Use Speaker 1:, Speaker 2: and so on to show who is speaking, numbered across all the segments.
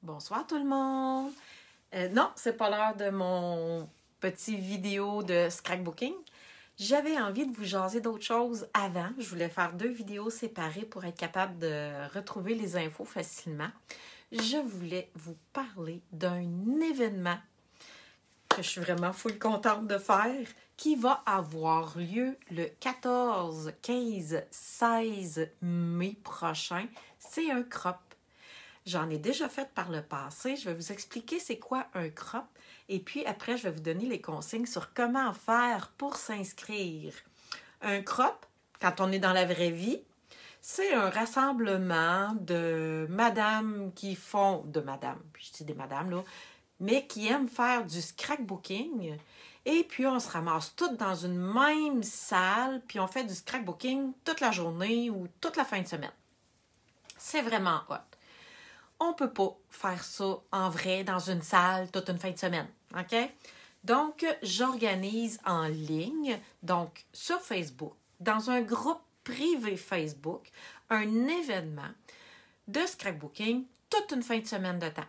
Speaker 1: Bonsoir tout le monde! Non, c'est pas l'heure de mon petit vidéo de scrapbooking. J'avais envie de vous jaser d'autres choses avant. Je voulais faire 2 vidéos séparées pour être capable de retrouver les infos facilement. Je voulais vous parler d'un événement que je suis vraiment full contente de faire, qui va avoir lieu le 14, 15, 16 mai prochain. C'est un crop. J'en ai déjà fait par le passé. Je vais vous expliquer c'est quoi un crop. Et puis après, je vais vous donner les consignes sur comment faire pour s'inscrire. Un crop, quand on est dans la vraie vie, c'est un rassemblement de madames qui font... De madames, je dis des madames là, mais qui aiment faire du scrapbooking. Et puis, on se ramasse toutes dans une même salle, puis on fait du scrapbooking toute la journée ou toute la fin de semaine. C'est vraiment hot. On ne peut pas faire ça en vrai dans une salle toute une fin de semaine. OK? Donc, j'organise en ligne, donc sur Facebook, dans un groupe privé Facebook, un événement de scrapbooking toute une fin de semaine de temps.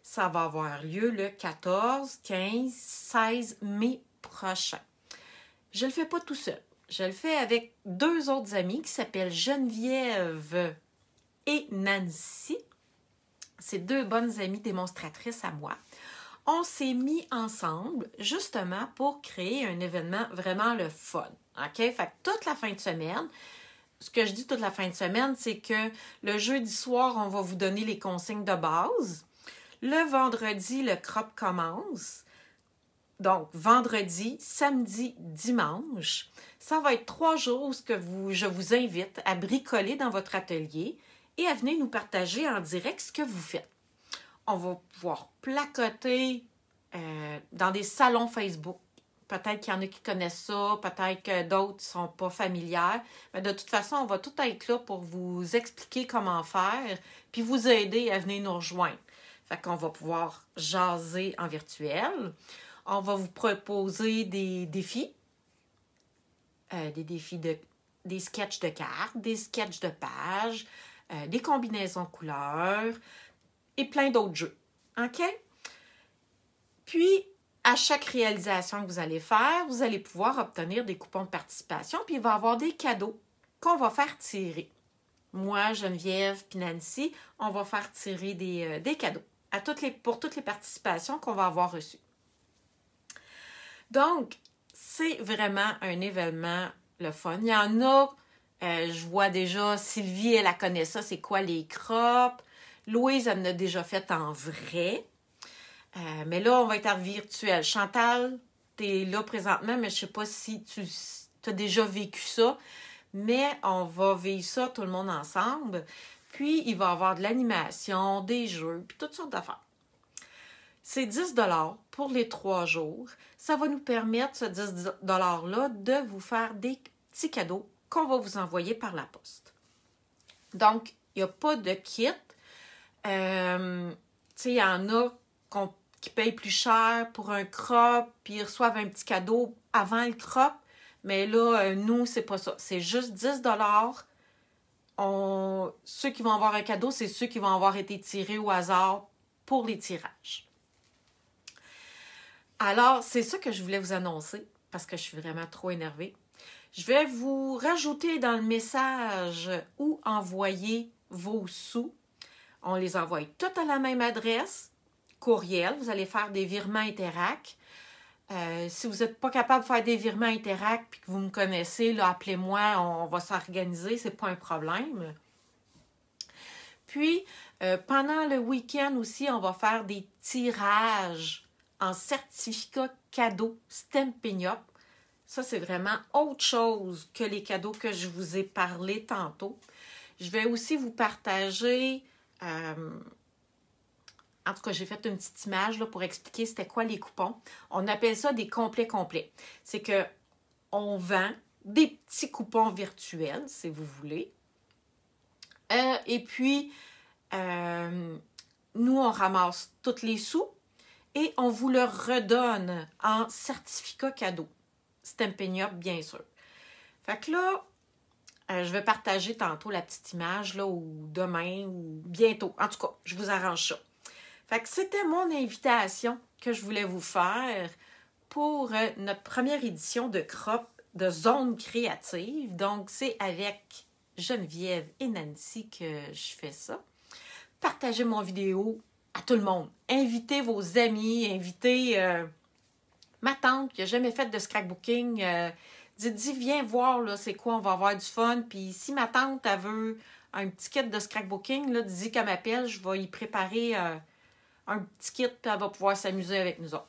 Speaker 1: Ça va avoir lieu le 14, 15, 16 mai prochain. Je ne le fais pas tout seul. Je le fais avec 2 autres amies qui s'appellent Geneviève et Nancy. C'est 2 bonnes amies démonstratrices à moi. On s'est mis ensemble justement pour créer un événement vraiment le fun. OK? Fait que toute la fin de semaine, ce que je dis toute la fin de semaine, c'est que le jeudi soir, on va vous donner les consignes de base. Le vendredi, le crop commence. Donc, vendredi, samedi, dimanche. Ça va être 3 jours où je vous invite à bricoler dans votre atelier et à venir nous partager en direct ce que vous faites. On va pouvoir placoter dans des salons Facebook. Peut-être qu'il y en a qui connaissent ça, peut-être que d'autres ne sont pas familières. Mais de toute façon, on va tout être là pour vous expliquer comment faire puis vous aider à venir nous rejoindre. Fait qu'on va pouvoir jaser en virtuel. On va vous proposer des défis. Des sketchs de cartes, des sketchs de pages, des combinaisons couleurs et plein d'autres jeux. OK? Puis, à chaque réalisation que vous allez faire, vous allez pouvoir obtenir des coupons de participation, puis il va y avoir des cadeaux qu'on va faire tirer. Moi, Geneviève puis Nancy, on va faire tirer des cadeaux pour toutes les participations qu'on va avoir reçues. Donc, c'est vraiment un événement le fun. Il y en a, je vois déjà, Sylvie, elle connaît ça, c'est quoi les crops. Louise, elle en a déjà fait en vrai. Mais là, on va être en virtuel. Chantal, tu es là présentement, mais je ne sais pas si tu as déjà vécu ça. Mais on va vivre ça tout le monde ensemble. Puis, il va y avoir de l'animation, des jeux, puis toutes sortes d'affaires. C'est 10 $ pour les 3 jours. Ça va nous permettre, ce 10 $-là, de vous faire des petits cadeaux qu'on va vous envoyer par la poste. Donc, il n'y a pas de kit. Tu sais, il y en a qui payent plus cher pour un crop, puis ils reçoivent un petit cadeau avant le crop. Mais là, nous, c'est pas ça. C'est juste 10 $. Ceux qui vont avoir un cadeau, c'est ceux qui vont avoir été tirés au hasard pour les tirages. Alors, c'est ça que je voulais vous annoncer, parce que je suis vraiment trop énervée. Je vais vous rajouter dans le message où envoyer vos sous. On les envoie toutes à la même adresse, courriel. Vous allez faire des virements Interac. Si vous n'êtes pas capable de faire des virements Interac et que vous me connaissez, là, appelez-moi, on va s'organiser, c'est pas un problème. Puis, pendant le week-end aussi, on va faire des tirages en certificat cadeau Stampin' Up. Ça, c'est vraiment autre chose que les cadeaux que je vous ai parlé tantôt. Je vais aussi vous partager... en tout cas, j'ai fait une petite image là, pour expliquer c'était quoi les coupons. On appelle ça des complets. C'est qu'on vend des petits coupons virtuels, si vous voulez. Et puis, nous, on ramasse tous les sous et on vous le redonne en certificat cadeau. Stampin' Up, bien sûr. Fait que là, je vais partager tantôt la petite image, là, ou demain, ou bientôt. En tout cas, je vous arrange ça. Fait que c'était mon invitation que je voulais vous faire pour notre première édition de Crop de Zone créative. Donc, c'est avec Geneviève et Nancy que je fais ça. Partagez mon vidéo à tout le monde. Invitez vos amis, invitez ma tante qui n'a jamais fait de scrapbooking. Dites, viens voir, là, c'est quoi, on va avoir du fun. Puis si ma tante, elle veut un petit kit de scrapbooking, là, dis qu'elle m'appelle, je vais y préparer un petit kit, puis elle va pouvoir s'amuser avec nous autres.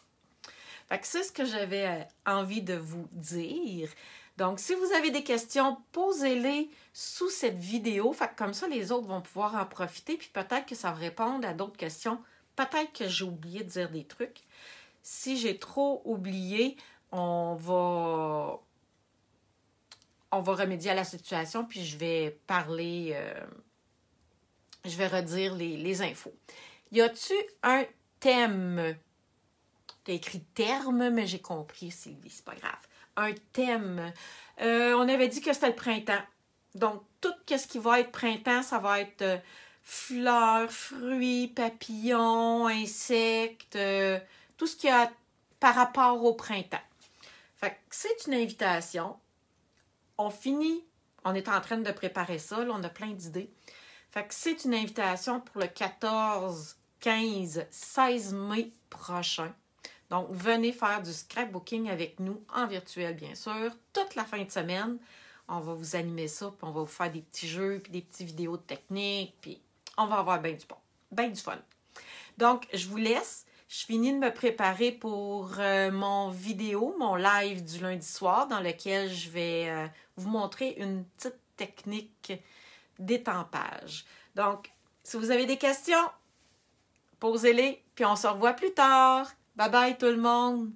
Speaker 1: Fait que c'est ce que j'avais envie de vous dire. Donc, si vous avez des questions, posez-les sous cette vidéo. Fait que comme ça, les autres vont pouvoir en profiter. Puis peut-être que ça va répondre à d'autres questions. Peut-être que j'ai oublié de dire des trucs. Si j'ai trop oublié, on va remédier à la situation. Puis je vais parler, je vais redire les infos. Y a-tu un thème? T'as écrit terme, mais j'ai compris, Sylvie, c'est pas grave. Un thème. On avait dit que c'était le printemps. Donc, tout ce qui va être printemps, ça va être fleurs, fruits, papillons, insectes, tout ce qu'il y a par rapport au printemps. Fait que c'est une invitation. On finit, on est en train de préparer ça, là, on a plein d'idées. Fait que c'est une invitation pour le 14, 15, 16 mai prochain. Donc, venez faire du scrapbooking avec nous, en virtuel bien sûr, toute la fin de semaine. On va vous animer ça, puis on va vous faire des petits jeux, puis des petites vidéos de technique, puis on va avoir bien du fun. Donc, je vous laisse. Je finis de me préparer pour mon vidéo, mon live du lundi soir, dans lequel je vais vous montrer une petite technique d'étampage. Donc, si vous avez des questions, posez-les, puis on se revoit plus tard. Bye bye tout le monde!